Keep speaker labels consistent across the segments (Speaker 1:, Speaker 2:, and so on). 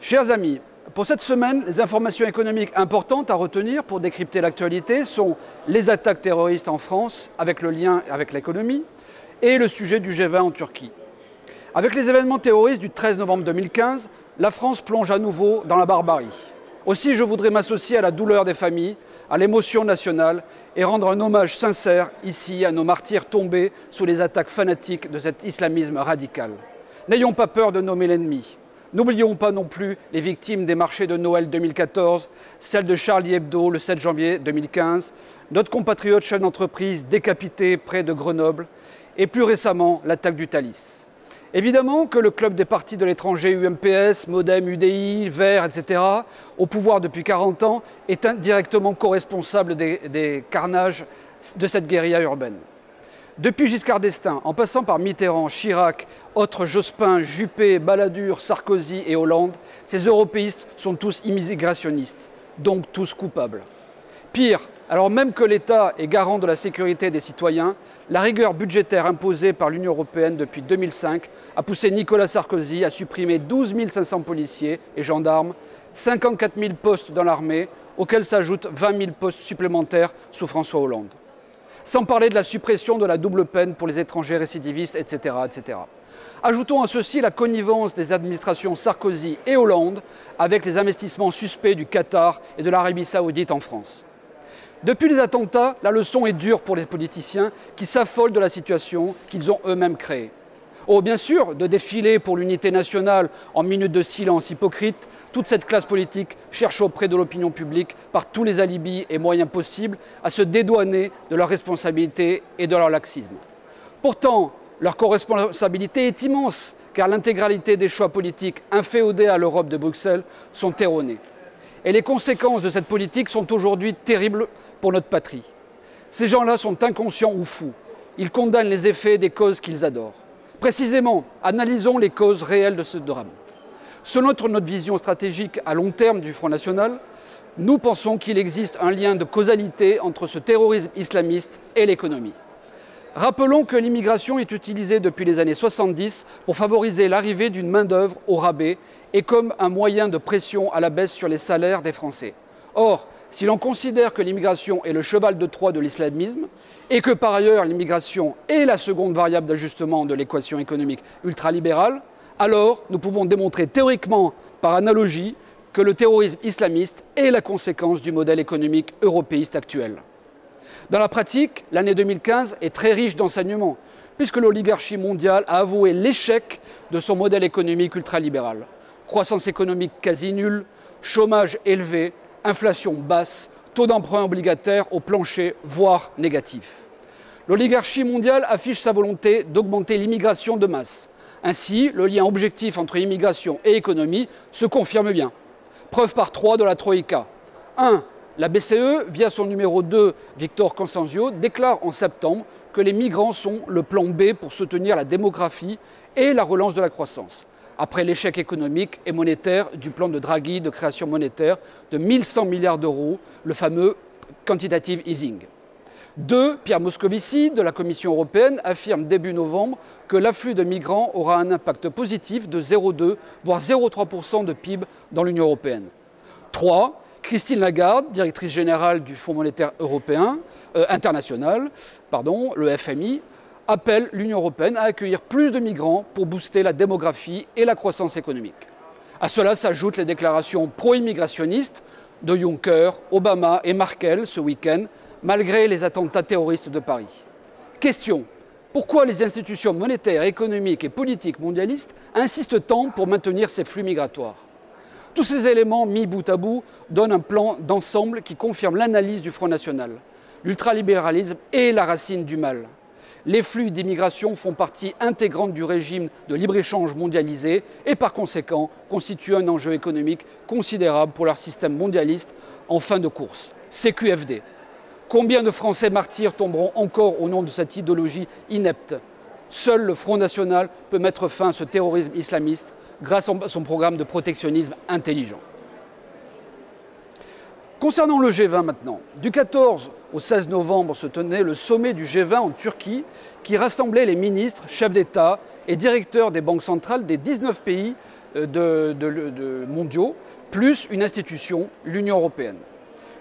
Speaker 1: Chers amis, pour cette semaine, les informations économiques importantes à retenir pour décrypter l'actualité sont les attaques terroristes en France avec le lien avec l'économie et le sujet du G20 en Turquie. Avec les événements terroristes du 13 novembre 2015, la France plonge à nouveau dans la barbarie. Aussi, je voudrais m'associer à la douleur des familles, à l'émotion nationale et rendre un hommage sincère ici à nos martyrs tombés sous les attaques fanatiques de cet islamisme radical. N'ayons pas peur de nommer l'ennemi. N'oublions pas non plus les victimes des marchés de Noël 2014, celles de Charlie Hebdo le 7 janvier 2015, notre compatriote chef d'entreprise décapité près de Grenoble et plus récemment l'attaque du Thalys. Évidemment que le club des partis de l'étranger UMPS, Modem, UDI, Verts, etc., au pouvoir depuis 40 ans, est indirectement co-responsable des carnages de cette guérilla urbaine. Depuis Giscard d'Estaing, en passant par Mitterrand, Chirac, autres Jospin, Juppé, Balladur, Sarkozy et Hollande, ces européistes sont tous immigrationnistes, donc tous coupables. Pire, alors même que l'État est garant de la sécurité des citoyens, la rigueur budgétaire imposée par l'Union européenne depuis 2005 a poussé Nicolas Sarkozy à supprimer 12 500 policiers et gendarmes, 54 000 postes dans l'armée, auxquels s'ajoutent 20 000 postes supplémentaires sous François Hollande. Sans parler de la suppression de la double peine pour les étrangers récidivistes, etc., etc. Ajoutons à ceci la connivence des administrations Sarkozy et Hollande avec les investissements suspects du Qatar et de l'Arabie Saoudite en France. Depuis les attentats, la leçon est dure pour les politiciens qui s'affolent de la situation qu'ils ont eux-mêmes créée. Oh, bien sûr, de défiler pour l'unité nationale en minutes de silence hypocrite, toute cette classe politique cherche auprès de l'opinion publique, par tous les alibis et moyens possibles, à se dédouaner de leurs responsabilités et de leur laxisme. Pourtant, leur corresponsabilité est immense, car l'intégralité des choix politiques inféodés à l'Europe de Bruxelles sont erronés. Et les conséquences de cette politique sont aujourd'hui terribles pour notre patrie. Ces gens-là sont inconscients ou fous. Ils condamnent les effets des causes qu'ils adorent. Précisément, analysons les causes réelles de ce drame. Selon notre vision stratégique à long terme du Front National, nous pensons qu'il existe un lien de causalité entre ce terrorisme islamiste et l'économie. Rappelons que l'immigration est utilisée depuis les années 70 pour favoriser l'arrivée d'une main-d'œuvre au rabais et comme un moyen de pression à la baisse sur les salaires des Français. Or, si l'on considère que l'immigration est le cheval de Troie de l'islamisme et que par ailleurs l'immigration est la seconde variable d'ajustement de l'équation économique ultralibérale, alors nous pouvons démontrer théoriquement, par analogie, que le terrorisme islamiste est la conséquence du modèle économique européiste actuel. Dans la pratique, l'année 2015 est très riche d'enseignements, puisque l'oligarchie mondiale a avoué l'échec de son modèle économique ultralibéral. Croissance économique quasi nulle, chômage élevé, inflation basse, taux d'emprunt obligataire au plancher, voire négatif. L'oligarchie mondiale affiche sa volonté d'augmenter l'immigration de masse. Ainsi, le lien objectif entre immigration et économie se confirme bien. Preuve par 3 de la Troïka. 1. La BCE, via son numéro 2, Victor Constantio, déclare en septembre que les migrants sont le plan B pour soutenir la démographie et la relance de la croissance, après l'échec économique et monétaire du plan de Draghi de création monétaire de 1100 milliards d'euros, le fameux quantitative easing. 2. Pierre Moscovici, de la Commission européenne, affirme début novembre que l'afflux de migrants aura un impact positif de 0,2 voire 0,3% de PIB dans l'Union européenne. 3. Christine Lagarde, directrice générale du Fonds monétaire européen, international, le FMI, appelle l'Union européenne à accueillir plus de migrants pour booster la démographie et la croissance économique. À cela s'ajoutent les déclarations pro-immigrationnistes de Juncker, Obama et Merkel ce week-end, malgré les attentats terroristes de Paris. Question: pourquoi les institutions monétaires, économiques et politiques mondialistes insistent tant pour maintenir ces flux migratoires? Tous ces éléments mis bout à bout donnent un plan d'ensemble qui confirme l'analyse du Front National. L'ultralibéralisme est la racine du mal. Les flux d'immigration font partie intégrante du régime de libre-échange mondialisé et par conséquent constituent un enjeu économique considérable pour leur système mondialiste en fin de course. CQFD. Combien de Français martyrs tomberont encore au nom de cette idéologie inepte? Seul le Front National peut mettre fin à ce terrorisme islamiste grâce à son programme de protectionnisme intelligent. Concernant le G20 maintenant, du 14 au 16 novembre se tenait le sommet du G20 en Turquie qui rassemblait les ministres, chefs d'État et directeurs des banques centrales des 19 pays mondiaux, plus une institution, l'Union européenne.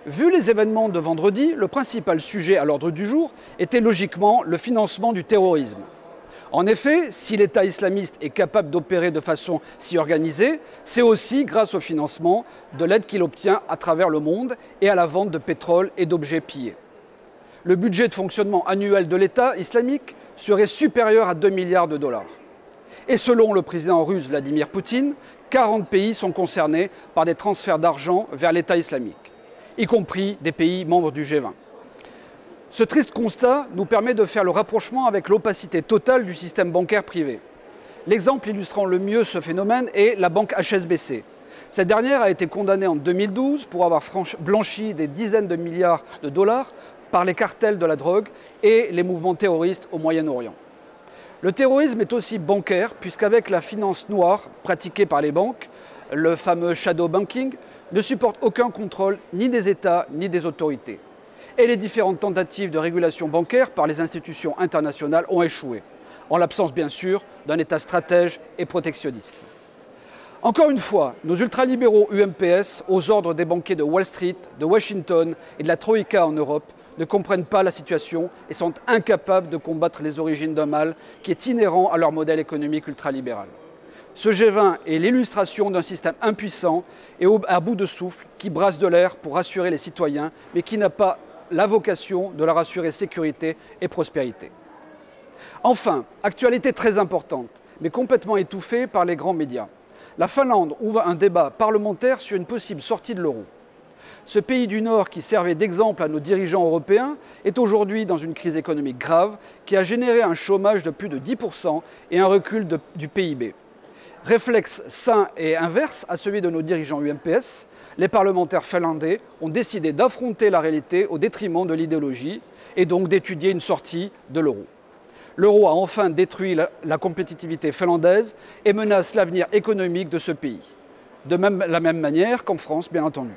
Speaker 1: Vu les événements de vendredi, le principal sujet à l'ordre du jour était logiquement le financement du terrorisme. En effet, si l'État islamiste est capable d'opérer de façon si organisée, c'est aussi grâce au financement de l'aide qu'il obtient à travers le monde et à la vente de pétrole et d'objets pillés. Le budget de fonctionnement annuel de l'État islamique serait supérieur à 2 milliards de dollars. Et selon le président russe Vladimir Poutine, 40 pays sont concernés par des transferts d'argent vers l'État islamique, y compris des pays membres du G20. Ce triste constat nous permet de faire le rapprochement avec l'opacité totale du système bancaire privé. L'exemple illustrant le mieux ce phénomène est la banque HSBC. Cette dernière a été condamnée en 2012 pour avoir blanchi des dizaines de milliards de dollars par les cartels de la drogue et les mouvements terroristes au Moyen-Orient. Le terrorisme est aussi bancaire puisqu'avec la finance noire pratiquée par les banques, le fameux shadow banking ne supporte aucun contrôle ni des États ni des autorités. Et les différentes tentatives de régulation bancaire par les institutions internationales ont échoué, en l'absence bien sûr d'un État stratège et protectionniste. Encore une fois, nos ultralibéraux UMPS, aux ordres des banquiers de Wall Street, de Washington et de la Troïka en Europe, ne comprennent pas la situation et sont incapables de combattre les origines d'un mal qui est inhérent à leur modèle économique ultralibéral. Ce G20 est l'illustration d'un système impuissant et à bout de souffle qui brasse de l'air pour rassurer les citoyens, mais qui n'a pas la vocation de leur assurer sécurité et prospérité. Enfin, actualité très importante, mais complètement étouffée par les grands médias. La Finlande ouvre un débat parlementaire sur une possible sortie de l'euro. Ce pays du Nord qui servait d'exemple à nos dirigeants européens est aujourd'hui dans une crise économique grave qui a généré un chômage de plus de 10% et un recul du PIB. Réflexe sain et inverse à celui de nos dirigeants UMPS, les parlementaires finlandais ont décidé d'affronter la réalité au détriment de l'idéologie et donc d'étudier une sortie de l'euro. L'euro a enfin détruit la compétitivité finlandaise et menace l'avenir économique de ce pays. De la même manière qu'en France, bien entendu.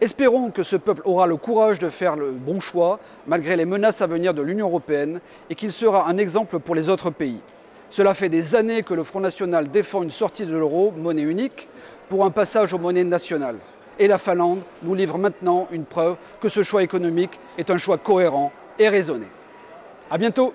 Speaker 1: Espérons que ce peuple aura le courage de faire le bon choix, malgré les menaces à venir de l'Union européenne, et qu'il sera un exemple pour les autres pays. Cela fait des années que le Front National défend une sortie de l'euro, monnaie unique, pour un passage aux monnaies nationales. Et la Finlande nous livre maintenant une preuve que ce choix économique est un choix cohérent et raisonné. À bientôt!